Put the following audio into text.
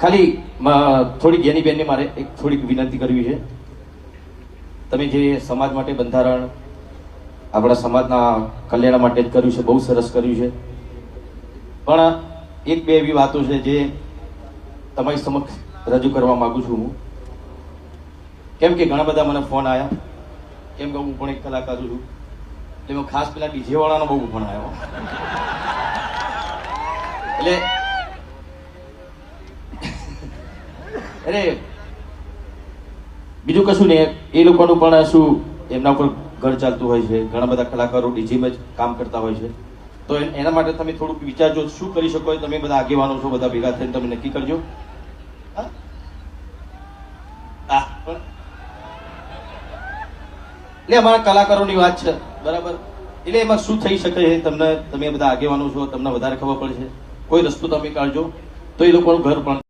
ખાલી થોડી જ્ઞાનીબેનને મારે એક થોડીક વિનંતી કરવી છે. તમે જે સમાજ માટે બંધારણ આપણા સમાજના કલ્યાણ માટે જ કર્યું છે, બહુ સરસ કર્યું છે. પણ એક બે એવી વાતો છે જે તમારી સમક્ષ રજૂ કરવા માંગુ છું હું. કેમ કે ઘણા બધા મને ફોન આવ્યા, કેમ કે હું પણ એક કલાકાર છું એટલે હું ખાસ પેલા ડીજે વાળાનો બહુ ફોન આવ્યો. એટલે અરે બીજું કશું નહીં, એ લોકોનું પણ શું એમના ઉપર ઘર ચાલતું હોય છે. ઘણા બધા કલાકારો ડીજીમાં જ કામ કરતા હોય છે. તો એના માટે તમે થોડુંક વિચારજો શું કરી શકો. તમે બધા આગેવાનો છો, બધા ભેગા થઈને તમે નક્કી કરજો. એટલે અમારા કલાકારોની વાત છે, બરાબર. એટલે એમાં શું થઈ શકે છે તમને, તમે બધા આગેવાનો છો, તમને વધારે ખબર પડશે. કોઈ રસ્તો તમે કાઢજો તો એ લોકોનું ઘર પણ